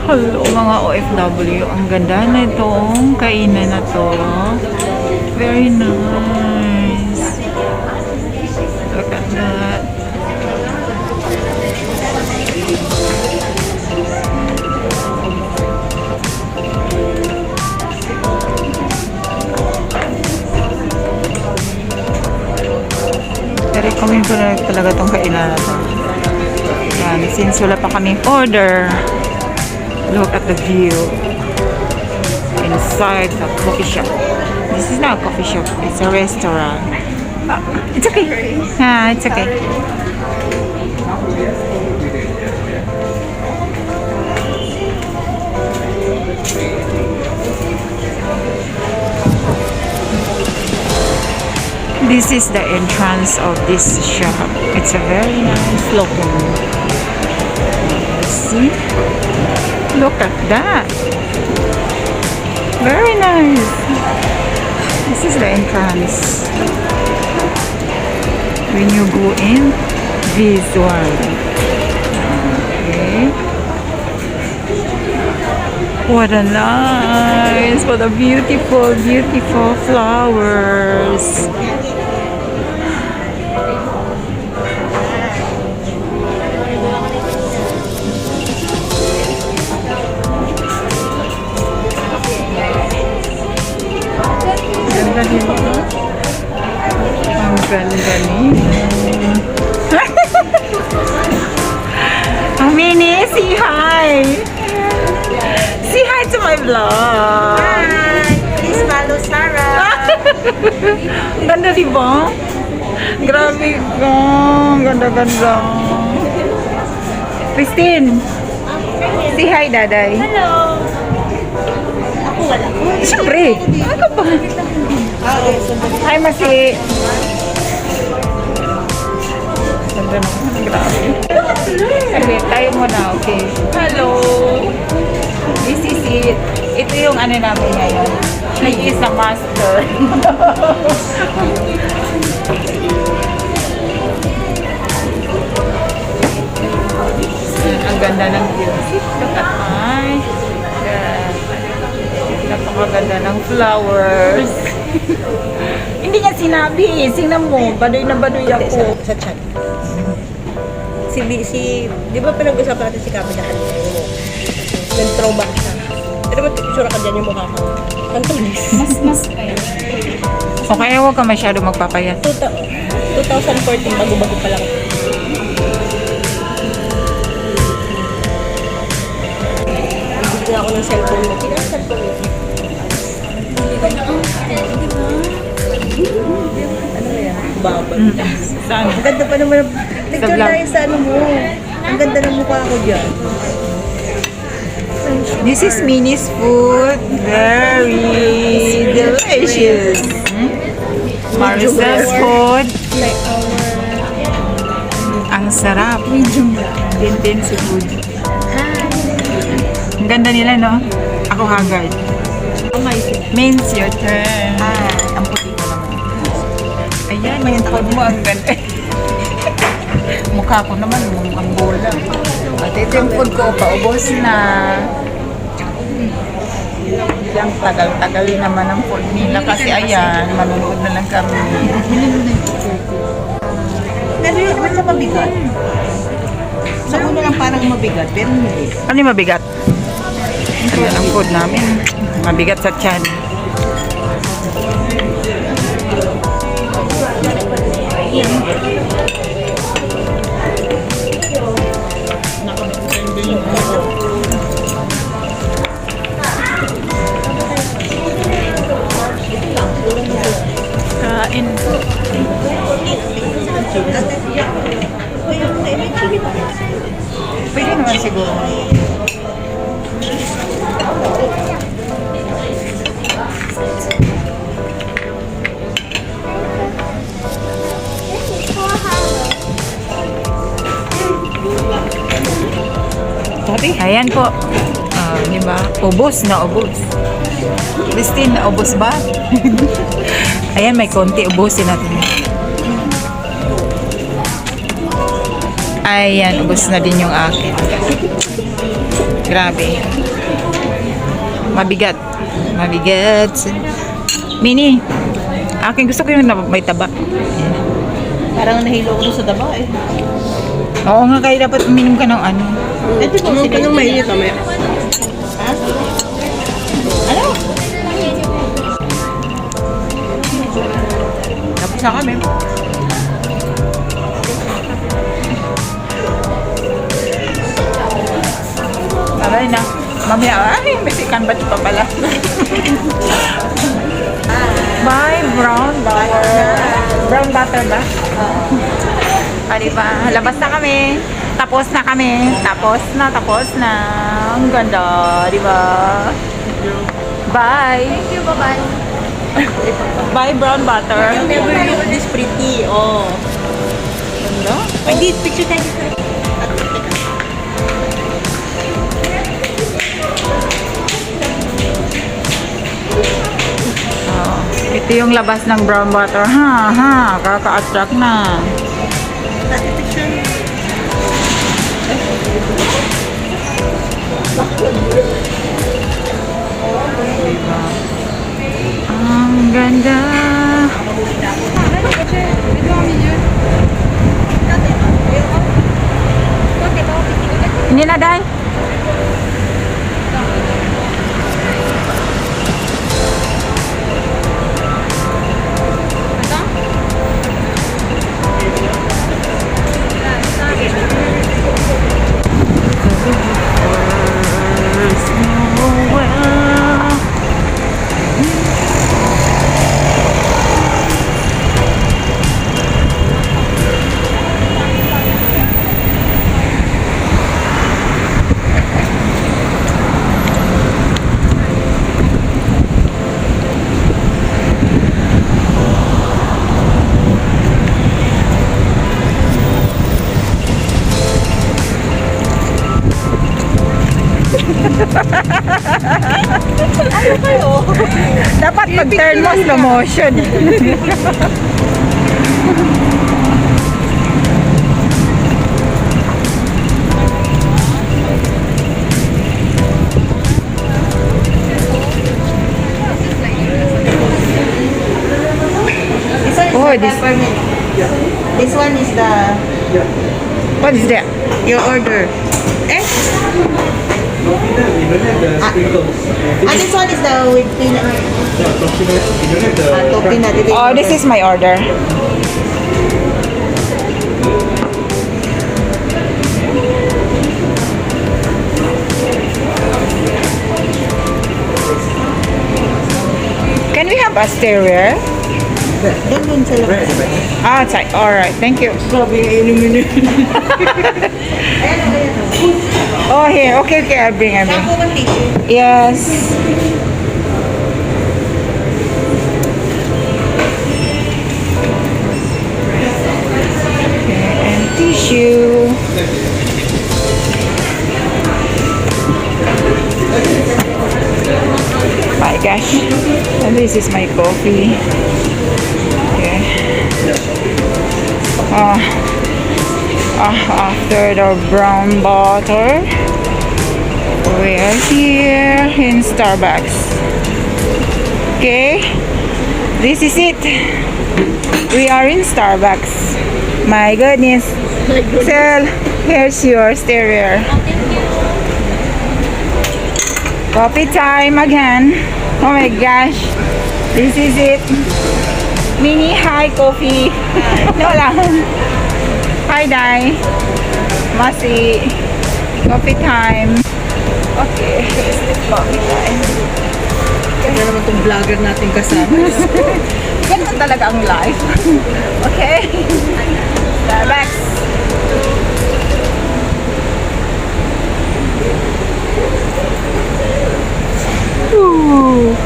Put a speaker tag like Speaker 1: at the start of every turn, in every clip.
Speaker 1: Hello mga OFW, ang ganda na itong kainan na to. Very nice. Look at that. I-recommend ko na talaga itong kainan na to. Yan, since wala pa kaming order. Look at the view inside the coffee shop. This is not a coffee shop, it's a restaurant. It's okay. It's okay. This is the entrance of this shop. It's a very nice looking. See? Look at that. Very nice. This is the entrance. When you go in, this one. Okay. What a nice, what a beautiful, beautiful flowers. Ang ganda niya. Minnie, say hi! Say hi to my vlog!
Speaker 2: Hi! Please follow Sarah!
Speaker 1: Ang ganda diba? Grabe ka! Ang ganda-ganda! Christine! Say hi, Daday!
Speaker 2: Hello! Ako wala.
Speaker 1: Siyempre! Ano ba? Hi, Masi! Ganda naman. Grabe. Okay, tayo muna. Okay. Hello! This is it. Ito yung ano namin ngayon. She is a master. Ang ganda ng view. Look at my. Napakaganda ng flowers. Hindi niya sinabi. Singnan mo. Baduy na baduy ako.
Speaker 2: Sa chat. Di ba pinag-usapan natin si Kami na ano mo? Nag-throwback siya. Pero ba't isura ka dyan yung mukha ka? Kantulis.
Speaker 3: Mas kayo.
Speaker 1: O kaya huwag ka masyado magpapayat.
Speaker 2: 2014, bago-bago pa lang. Bigyan ako ng cellphone mo. Kina ang cellphone mo? Ano ba yan? Babal.
Speaker 1: Saan?
Speaker 2: Ang ganda pa naman. Picture
Speaker 1: vlog.
Speaker 2: tayo sa ano mo. Ang ganda ng mukha ko dyan.
Speaker 1: This is Minnie's food. Very delicious. Maricel's food.
Speaker 2: Like our...
Speaker 1: Ang sarap. Tintin si food. Ang ganda nila, no? Ako haggard. Means your turn. Ang puti ko naman. Ayan, yung food mo. Ang ganda. Mukha ko naman, ang bola. At ito yung food ko, paubos na. Yung tagal-tagal naman ang food nila. Kasi ayan, manunood na lang kami.
Speaker 2: Pero yun, ba't sa mabigat? Sa una lang parang mabigat, pero hindi.
Speaker 1: Ano yung mabigat? Ayan ang food namin. Mabigat sa tiyan. Kain. Pwede naman siguro. Ayan po. Di ba? Ubos na ubos. Christine, naubos ba? Ayan, may konti. Ubusin natin. Ayan, ubos na din yung akin. Grabe. Mabigat. Mabigat. Mini, akin gusto ko yung may taba.
Speaker 2: Parang nahilo ko sa daba eh.
Speaker 1: Oo nga, kaya dapat uminom ka ng ano.
Speaker 2: Ito po, ka nang mainit mamaya. Ha? Ano?
Speaker 1: Tapos na kami. Babay na. Mamaya, ay, may second batch pa pala. Bye, brown butter. Brown butter ba? Ah, diba? Labas na kami. Tapos na kami. Tapos na. Ang ganda, diba? Bye.
Speaker 2: Thank you, bye-bye.
Speaker 1: Bye, brown butter.
Speaker 2: You never knew this pretty. Oh.
Speaker 1: Ganda.
Speaker 2: I did picture tayo dito.
Speaker 1: Oh, ito yung labas ng brown butter. Kaka-attract na.
Speaker 2: Picture.
Speaker 1: Ang ganda. Hindi na, Day. Dapat mag-turn mo slow motion. Oh,
Speaker 2: This one is the
Speaker 1: what is that?
Speaker 2: your order. Eh? This one is the with peanut. Peanut.
Speaker 1: Oh, this is my order. Can we have a stereo?
Speaker 2: Doon sa labas.
Speaker 1: Ah, it's like, all right, thank you.
Speaker 2: Grabe yung inumin.
Speaker 1: Oh, here. Okay, I'll bring.
Speaker 2: Ako man tissue.
Speaker 1: Yes. Okay, and tissue. My gosh. And this is my coffee. Okay. After the brown butter, we are here in Starbucks. Okay, this is it. We are in Starbucks. My goodness. So, here's your stereo. Coffee time again. Oh my gosh. This is it. Mini high coffee. No lang. Hi, Dai. Masi. Coffee time. Okay. Here's the coffee time.
Speaker 2: Kaya naman itong vlogger natin kasama.
Speaker 1: Ganun talaga ang life. Okay. Starbucks. Ooh.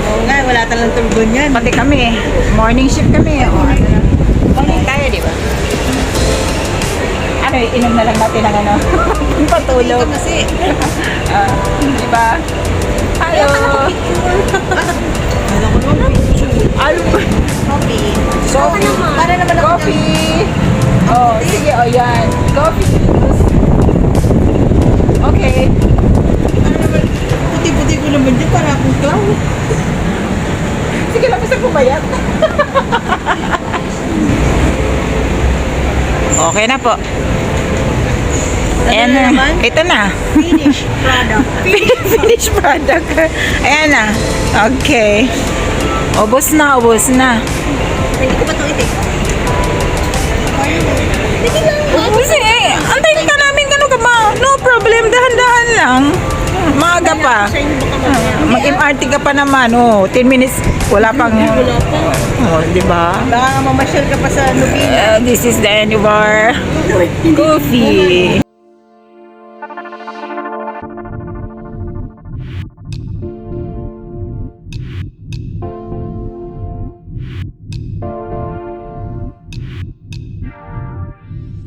Speaker 2: Oo nga, wala talang turbon yan.
Speaker 1: Pati kami. Morning shift kami. O, ano na. Morning tayo, di ba? Ano, inom na lang natin ng ano. Patulog.
Speaker 2: Kasi,
Speaker 1: Di ba? Hello.
Speaker 2: ano ko naman picture.
Speaker 1: Ano ba?
Speaker 2: Coffee.
Speaker 1: Coffee. Oh, yan. Coffee. Okay.
Speaker 2: Ano naman, puti-puti ko naman dyan para akong clown.
Speaker 1: Sige lang, basta pumayat. Okay na po. Ayan
Speaker 2: na
Speaker 1: na.
Speaker 2: naman?
Speaker 1: Ito na.
Speaker 2: Finish product.
Speaker 1: Finished product. Ayan na. Okay. Ubus na, ubus na.
Speaker 2: Hindi ko ba itong itik? Sige lang.
Speaker 1: Ubus eh. Antayin ka namin gano'n ka ba? No problem. Dahan-dahan lang. Maaga pa.
Speaker 2: Sa inyo baka mamaya.
Speaker 1: Mag-MRT ka pa naman. Oh, 10 minutes. Wala pang...
Speaker 2: Wala pa.
Speaker 1: Oh, di ba?
Speaker 2: Baka mamasyal ka pa sa Nubina.
Speaker 1: This is the end of our coffee.